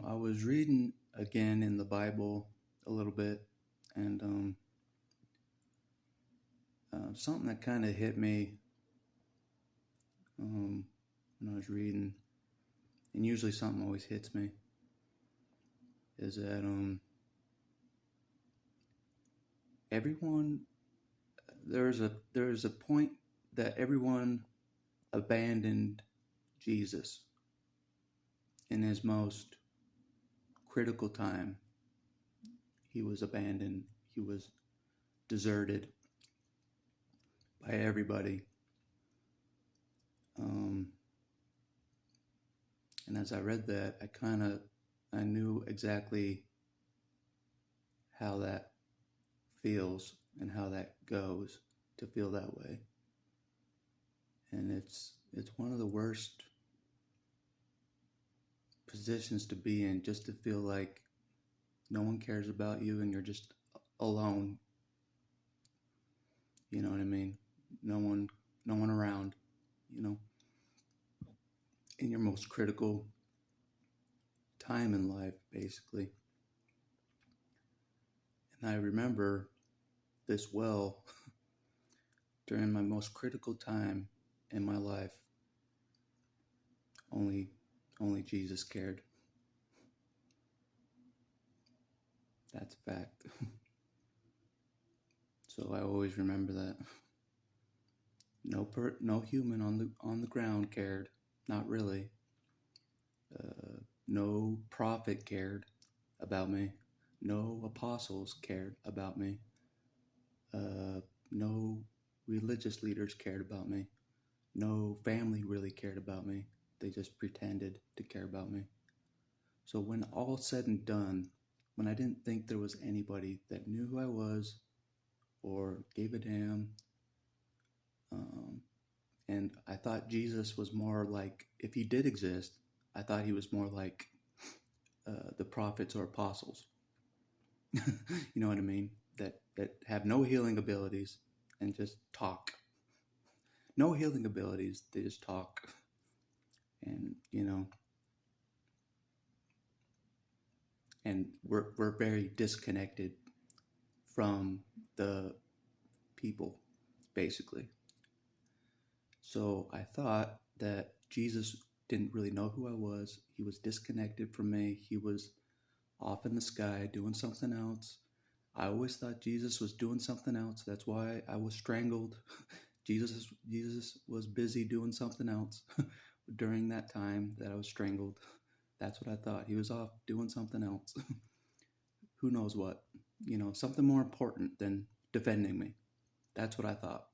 I was reading again in the Bible a little bit, and something that kind of hit me when I was reading, and usually something always hits me, is that everyone there's a point that everyone abandoned Jesus in his most critical time. He was abandoned. He was deserted by everybody. And as I read that, I knew exactly how that feels and how that goes to feel that way. And it's one of the worst positions to be in, just to feel like no one cares about you and you're just alone. You know what I mean? No one around, in your most critical time in life, basically. And I remember this well during my most critical time in my life. Only Jesus cared. That's a fact. So I always remember that. No human on the ground cared. Not really. No prophet cared about me. No apostles cared about me. No religious leaders cared about me. No family really cared about me. They just pretended to care about me. So when all said and done, when I didn't think there was anybody that knew who I was or gave a damn, and I thought Jesus was more like, if he did exist, I thought he was more like the prophets or apostles. You know what I mean? That have no healing abilities and just talk. No healing abilities, they just talk. And and we're very disconnected from the people, basically. So I thought that Jesus didn't really know who I was. He was disconnected from me. He was off in the sky doing something else. I always thought Jesus was doing something else. That's why I was strangled. Jesus was busy doing something else during that time that I was strangled. That's what I thought. He was off doing something else. Who knows what? Something more important than defending me. That's what I thought.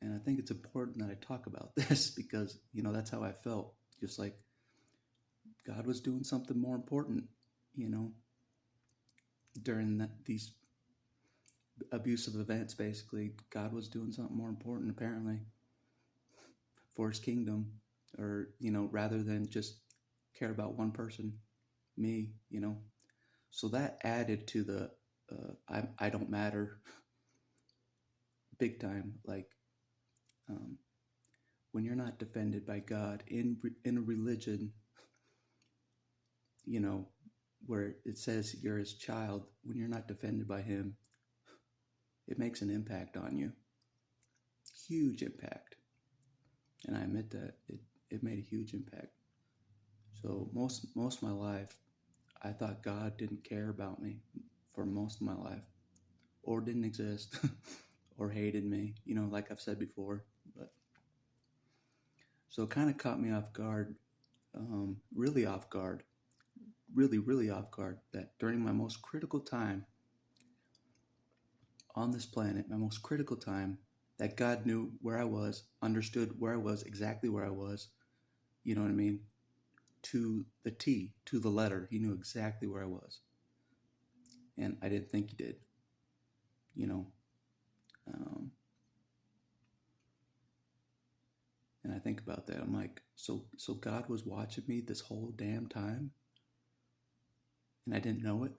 And I think it's important that I talk about this because, that's how I felt. Just like God was doing something more important, during these abusive events, basically. God was doing something more important, apparently, for his kingdom, or, rather than just care about one person, me, So that added to the I don't matter big time. Like, when you're not defended by God in a religion, where it says you're his child, when you're not defended by him, it makes an impact on you. Huge impact. And I admit that it made a huge impact. So most of my life, I thought God didn't care about me for most of my life, or didn't exist, or hated me, like I've said before. But so it kind of caught me off guard, really off guard, really off guard, that during my most critical time on this planet, my most critical time, that God knew where I was, understood where I was, exactly where I was, you know what I mean? To the T, to the letter. He knew exactly where I was. And I didn't think he did, and I think about that. I'm like, so God was watching me this whole damn time, and I didn't know it.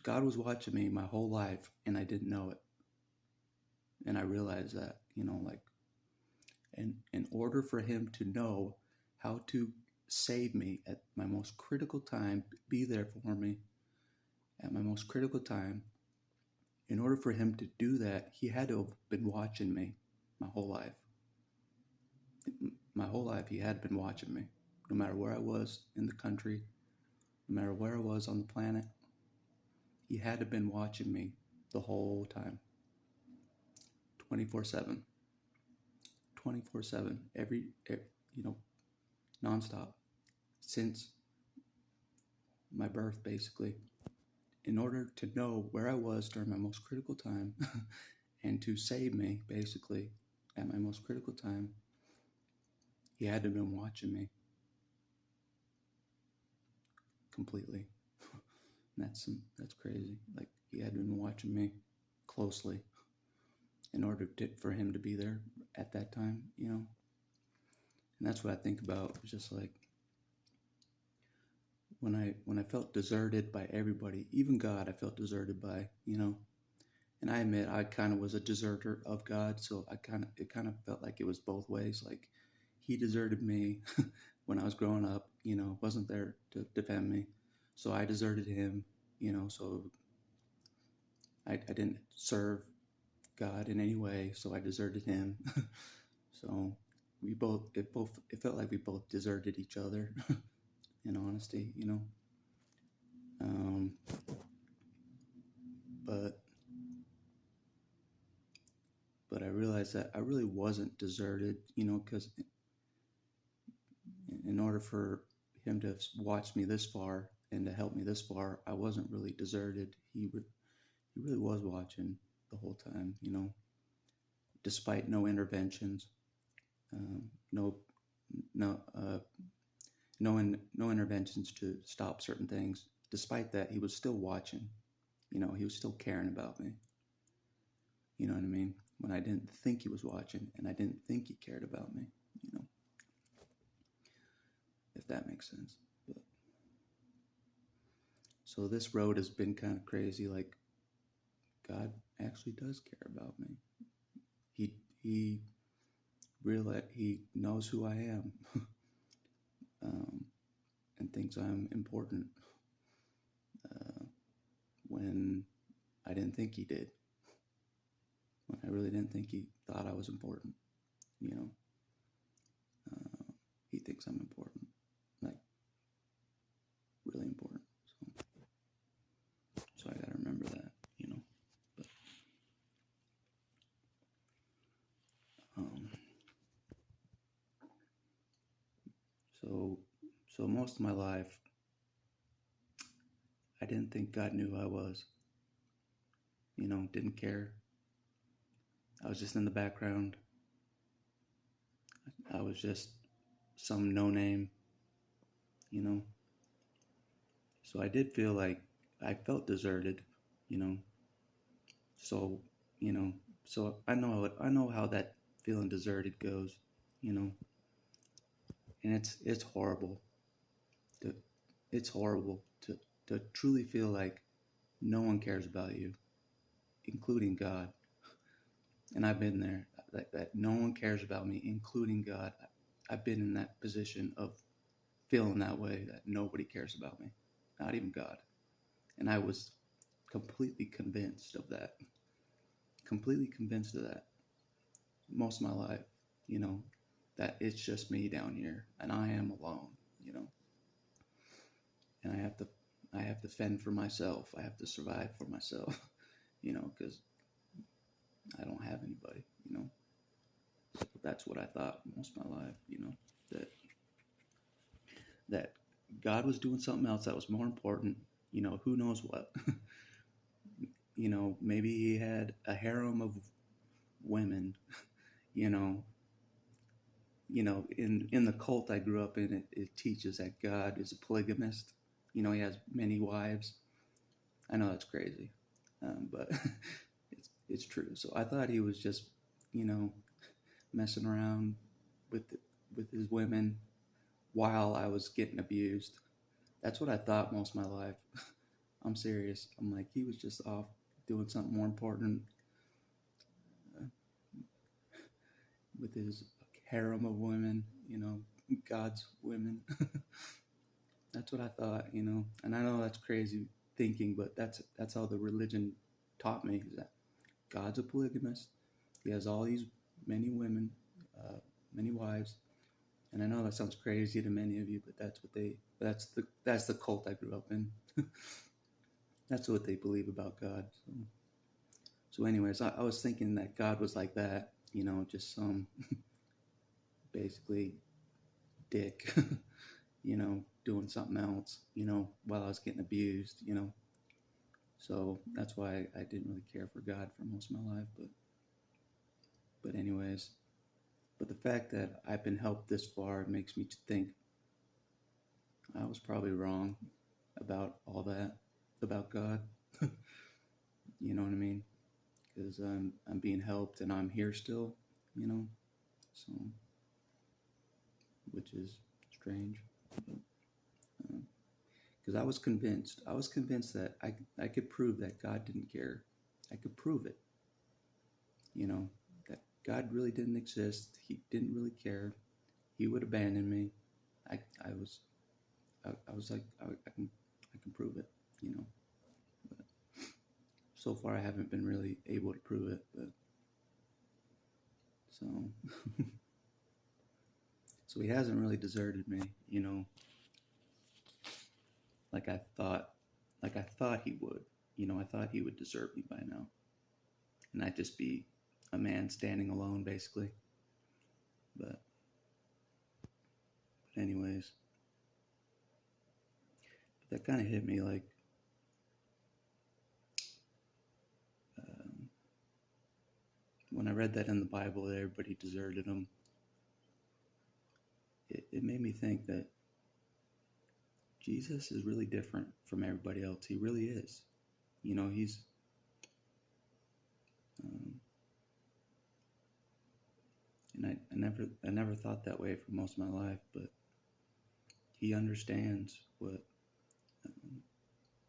God was watching me my whole life, and I didn't know it. And I realized that, like, and in order for him to know how to save me at my most critical time, be there for me at my most critical time. In order for him to do that, he had to have been watching me my whole life. My whole life, he had been watching me. No matter where I was in the country, no matter where I was on the planet, he had to have been watching me the whole time. 24/7. 24/7. Every nonstop. Since my birth, basically. In order to know where I was during my most critical time and to save me, basically, at my most critical time, he had to have been watching me completely. That's crazy. Like, he had been watching me closely in order for him to be there at that time, And that's what I think about. It's just like when I felt deserted by everybody, even God, I felt deserted by, And I admit I kind of was a deserter of God, so it kind of felt like it was both ways. Like, he deserted me when I was growing up, wasn't there to defend me. So I deserted him, so I didn't serve God in any way, so I deserted him. So it felt like we both deserted each other, in honesty, But I realized that I really wasn't deserted, because in order for him to watch me this far and to help me this far, I wasn't really deserted. He really was watching the whole time, despite no interventions, no interventions to stop certain things. Despite that, he was still watching. He was still caring about me. You know what I mean? When I didn't think he was watching and I didn't think he cared about me, if that makes sense. But, so this road has been kind of crazy. Like, God actually does care about me. He knows who I am, and thinks I'm important, when I didn't think he did. When I really didn't think he thought I was important, he thinks I'm important, like really important. So I gotta remember that, But, so most of my life, I didn't think God knew who I was. Didn't care. I was just in the background. I was just some no name, So I did feel like I felt deserted, So, so I know how that feeling deserted goes, And it's horrible. It's horrible to truly feel like no one cares about you, including God. And I've been there, that no one cares about me, including God. I've been in that position of feeling that way, that nobody cares about me, not even God. And I was completely convinced of that. Completely convinced of that most of my life, that it's just me down here and I am alone, And I have to fend for myself. I have to survive for myself, because I don't have anybody, So that's what I thought most of my life, that God was doing something else that was more important, who knows what. Maybe he had a harem of women, in the cult I grew up in, it teaches that God is a polygamist. He has many wives. I know that's crazy, but it's true. So I thought he was just, messing around with his women while I was getting abused. That's what I thought most of my life. I'm serious. I'm like, he was just off doing something more important, with his harem of women, God's women. That's what I thought, And I know that's crazy thinking, but that's how the religion taught me, is that God's a polygamist. He has all these many women, many wives. And I know that sounds crazy to many of you, but that's the cult I grew up in. That's what they believe about God. So anyways, I was thinking that God was like that, just some basically dick, doing something else, while I was getting abused, So that's why I didn't really care for God for most of my life. But anyways, but the fact that I've been helped this far makes me think I was probably wrong about all that, about God. You know what I mean? Because I'm being helped and I'm here still, so, which is strange. Because I was convinced that I could prove that God didn't care. I could prove it, that God really didn't exist. He didn't really care. He would abandon me. I was like, I can prove it, But so far, I haven't been really able to prove it, but so so he hasn't really deserted me, like I thought he would. I thought he would desert me by now, and I'd just be a man standing alone, basically. But anyways, that kind of hit me like when I read that in the Bible that everybody deserted him. It made me think that Jesus is really different from everybody else. He really is. He's and I never thought that way for most of my life, but he understands what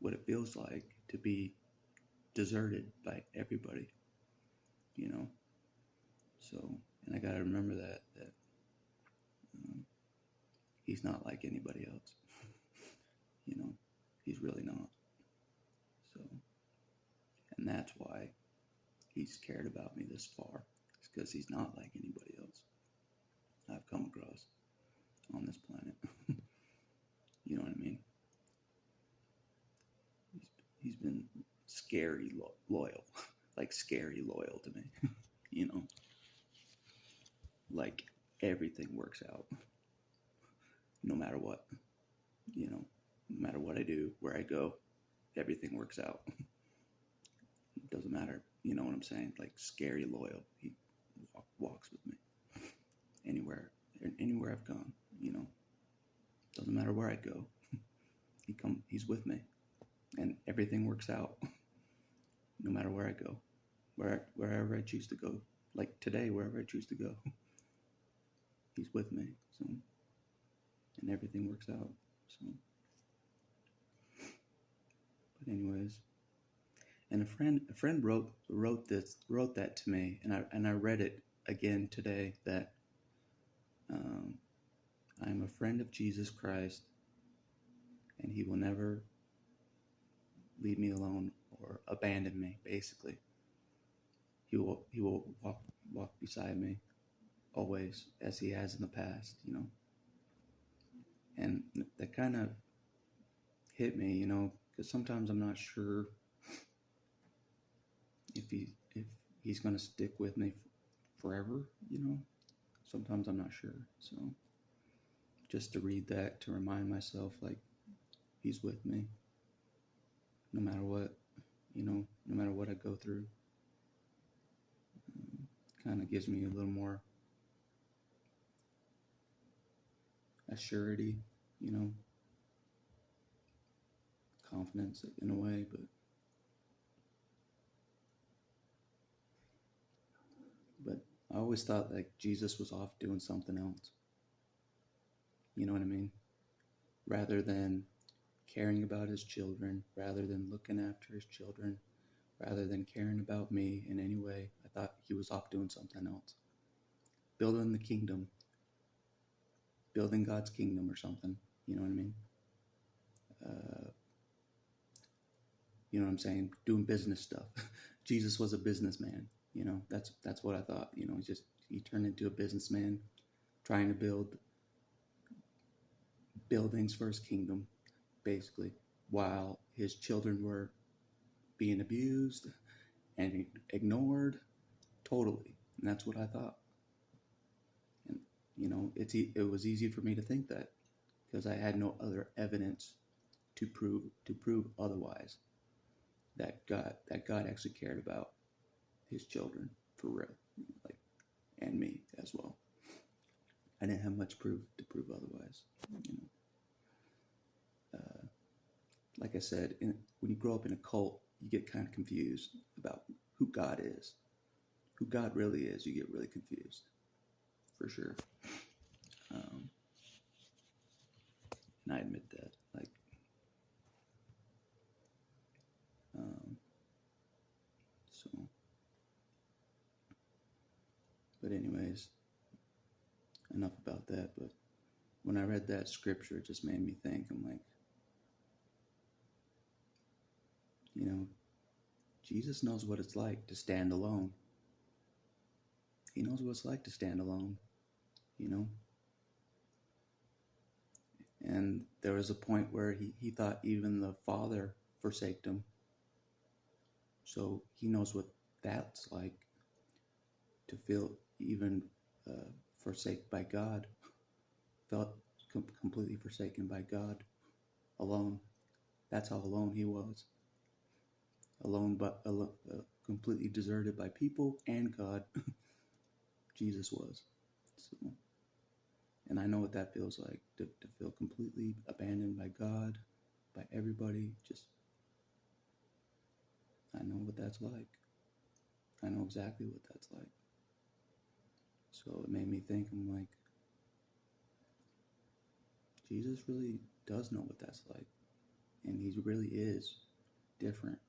it feels like to be deserted by everybody, So, and I got to remember that he's not like anybody else, he's really not. So, and that's why he's cared about me this far. It's because he's not like anybody else I've come across on this planet. You know what I mean? He's been scary loyal, like scary loyal to me, like everything works out, no matter what, no matter what I do, where I go, everything works out. It doesn't matter, you know what I'm saying? Like scary loyal. He walks with me anywhere I've gone, doesn't matter where I go. He's with me, and everything works out. No matter where I go, wherever I choose to go, like today, wherever I choose to go, he's with me. So, and everything works out. So, but anyways, and a friend wrote that to me, and I read it again today, that I am a friend of Jesus Christ, and he will never leave me alone or abandon me. Basically, he will walk beside me always, as he has in the past, And that kind of hit me, because sometimes I'm not sure if he's going to stick with me forever, Sometimes I'm not sure. So just to read that, to remind myself, like, he's with me no matter what, no matter what I go through. Kind of gives me a little more assurity, confidence in a way, but I always thought like Jesus was off doing something else. You know what I mean? Rather than caring about his children, rather than looking after his children, rather than caring about me in any way, I thought he was off doing something else. Building the kingdom. building God's kingdom or something. You know what I mean? Uh, you know what I'm saying? Doing business stuff. Jesus was a businessman. You know, that's what I thought. You know, he turned into a businessman, trying to build buildings for his kingdom, basically, while his children were being abused and ignored totally. And that's what I thought. And you know, it was easy for me to think that because I had no other evidence to prove otherwise. That God actually cared about his children for real, like, and me as well. I didn't have much proof to prove otherwise. You know, like I said, when you grow up in a cult, you get kind of confused about who God is, who God really is. You get really confused, for sure. And I admit that, like, so. But anyways, enough about that. But when I read that scripture, it just made me think. I'm like, you know, Jesus knows what it's like to stand alone. He knows what it's like to stand alone, you know. And there was a point where he thought even the Father forsaked him. So he knows what that's like to feel even forsaken by God, felt completely forsaken by God, alone. That's how alone he was. Alone, but completely deserted by people and God. Jesus was. So, and I know what that feels like, to feel completely abandoned by God, by everybody. Just, I know what that's like. I know exactly what that's like. So it made me think, I'm like, Jesus really does know what that's like. And he really is different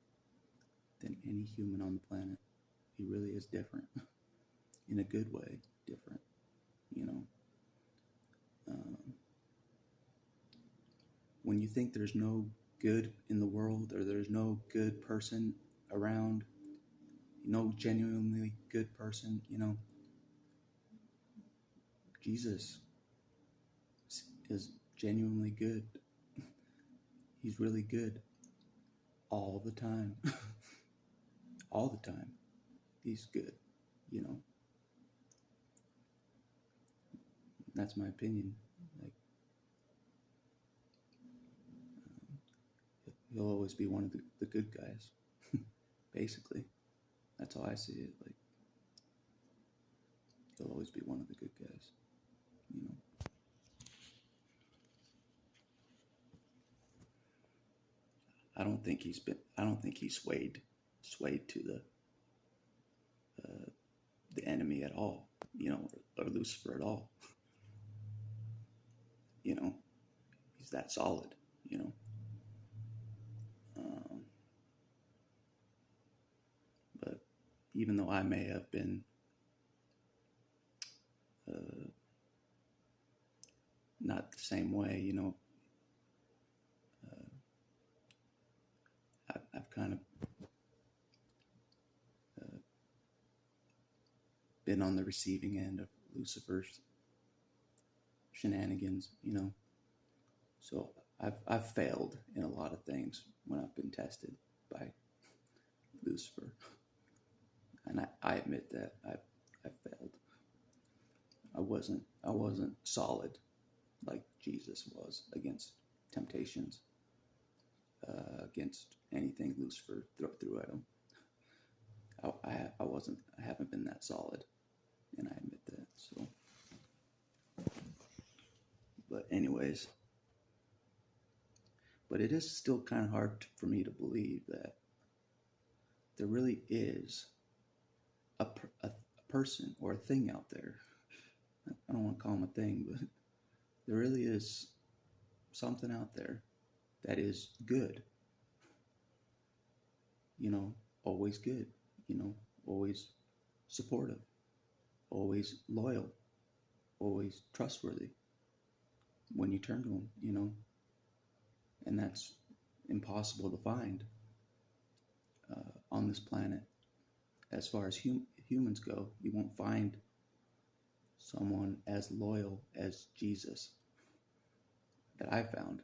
than any human on the planet. He really is different. In a good way, different, you know. When you think there's no good in the world, or there's no good person around, no genuinely good person, you know, Jesus is genuinely good. He's really good all the time. All the time. He's good, you know. That's my opinion. Like, he'll always be one of the good guys, basically. That's how I see it. Like, he'll always be one of the good guys, you know. I don't think he's swayed to the enemy at all, you know, or Lucifer at all. You know, he's that solid, you know. But even though I may have been not the same way, you know, I've kind of been on the receiving end of Lucifer's shenanigans, you know. So I've failed in a lot of things when I've been tested by Lucifer, and I admit that I failed. I wasn't solid like Jesus was against temptations, against anything Lucifer threw at him. I haven't been that solid, and I admit that. So, but anyways, but it is still kind of hard for me to believe that there really is a person or a thing out there. I don't want to call him a thing, but there really is something out there that is good. You know, always good. You know, always supportive, always loyal, always trustworthy. when you turn to him, and that's impossible to find on this planet. As far as humans go, you won't find someone as loyal as Jesus that I found.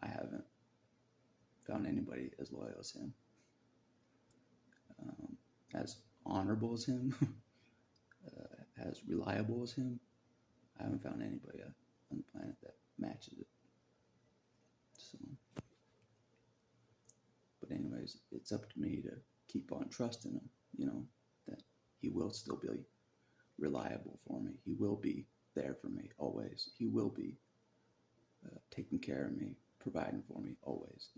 I haven't found anybody as loyal as him, as honorable as him, as reliable as him. I haven't found anybody on the planet that matches it. So, but anyways, it's up to me to keep on trusting him, that he will still be reliable for me. He will be there for me always. He will be taking care of me, providing for me always.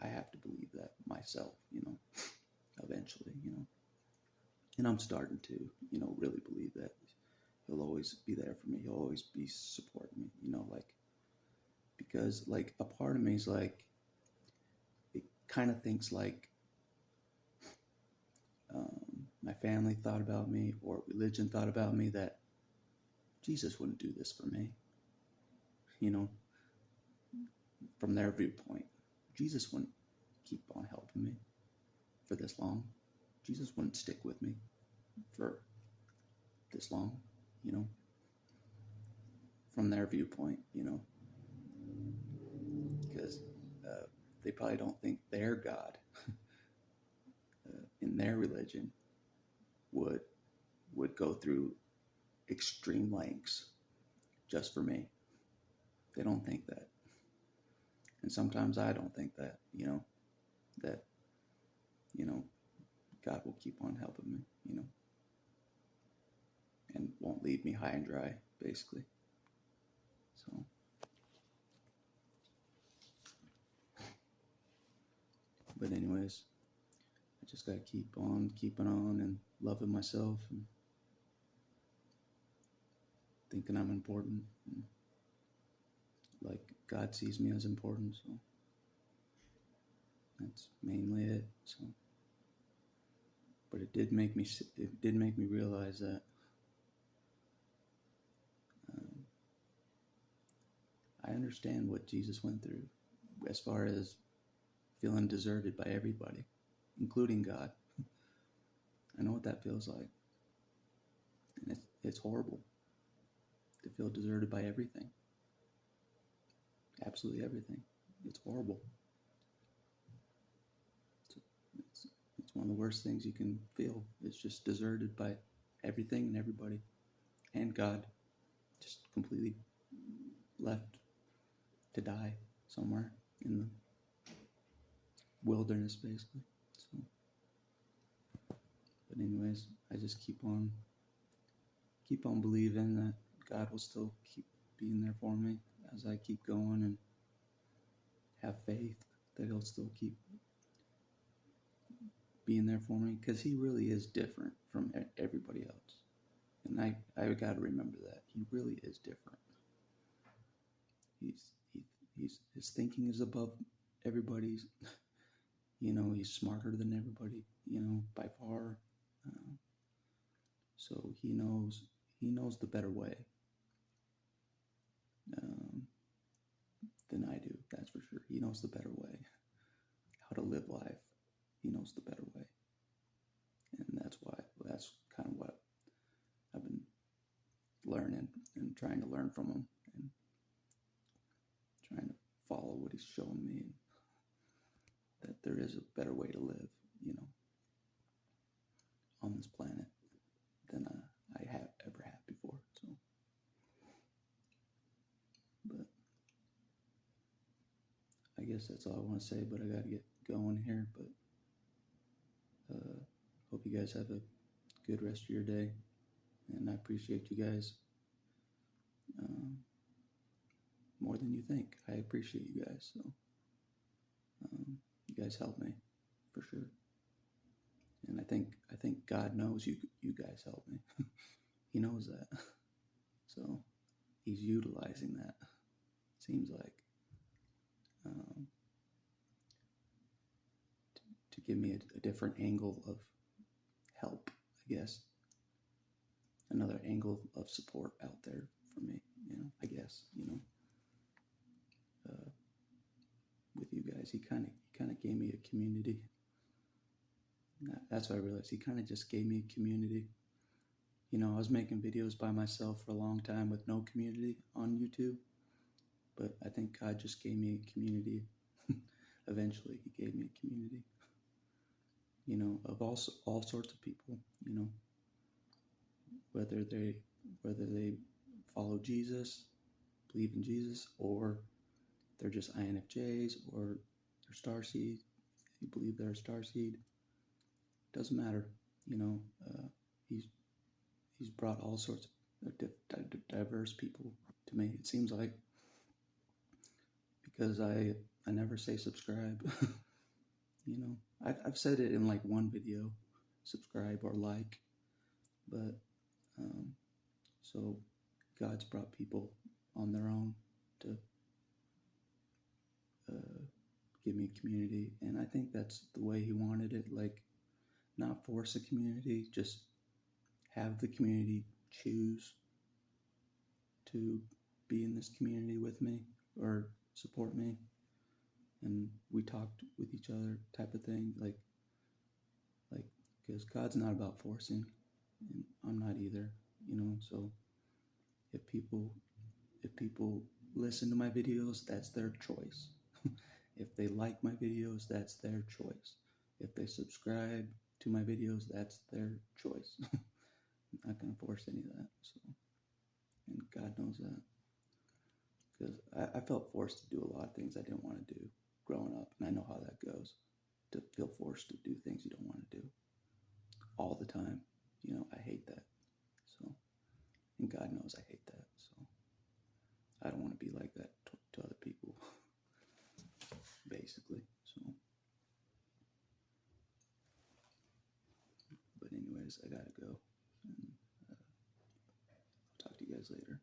I have to believe that myself, eventually, and I'm starting to, really believe that he'll always be there for me. He'll always be supporting me, because like a part of me is like, it kind of thinks like my family thought about me or religion thought about me, that Jesus wouldn't do this for me, from their viewpoint. Jesus wouldn't keep on helping me for this long. Jesus wouldn't stick with me for this long, from their viewpoint, because they probably don't think their God in their religion would go through extreme lengths just for me. They don't think that. And sometimes I don't think that, that, God will keep on helping me, and won't leave me high and dry, basically. So, but anyways, I just gotta keep on keeping on and loving myself and thinking I'm important, and like God sees me as important. So that's mainly it. So, but it did make me realize that I understand what Jesus went through as far as feeling deserted by everybody, including God. I know what that feels like. And it's horrible to feel deserted by everything. Absolutely everything. It's horrible. It's one of the worst things you can feel. It's just deserted by everything and everybody. And God, just completely left to die somewhere in the wilderness, basically. So, but anyways, I just keep on believing that God will still keep being there for me as I keep going, and have faith that he'll still keep being there for me, because he really is different from everybody else. And I got to remember that he really is different. His thinking is above everybody's. He's smarter than everybody, by far. So he knows the better way than I do. That's for sure. He knows the better way, how to live life. He knows the better way, and that's kind of what I've been learning and trying to learn from him, and trying to follow what he's showing me, and that there is a better way to live, on this planet than I have ever had before. So, but I guess that's all I want to say. But I got to get going here. But hope you guys have a good rest of your day, and I appreciate you guys more than you think. I appreciate you guys. So you guys help me for sure. And I think God knows you guys help me. He knows that. So he's utilizing that, seems like, to give me a different angle of help, I guess. Another angle of support out there for me, I guess, he kind of gave me a community. That's what I realized. He kind of just gave me a community. You know, I was making videos by myself for a long time with no community on YouTube, but I think God just gave me a community. Eventually, He gave me a community. You know, of all sorts of people. You know, whether they follow Jesus, believe in Jesus, or they're just INFJs, or they're starseed. You believe they're a starseed. Doesn't matter. You know, he's brought all sorts of diverse people to me. It seems like, because I never say subscribe. You know, I've said it in like one video, subscribe or like, but so God's brought people on their own to give me a community, and I think that's the way He wanted it. Like, not force a community, just have the community choose to be in this community with me or support me, and we talked with each other, type of thing. Like because God's not about forcing, and I'm not either. You know, so if people listen to my videos, that's their choice. If they like my videos, that's their choice. If they subscribe to my videos, that's their choice. I'm not going to force any of that. So, and God knows that, because I felt forced to do a lot of things I didn't want to do growing up, and I know how that goes. To feel forced to do things you don't want to do all the time. You know, I hate that. So, and God knows I hate that. So, I don't want to be like that to other people, basically. So, but anyways, I gotta go. And I'll talk to you guys later.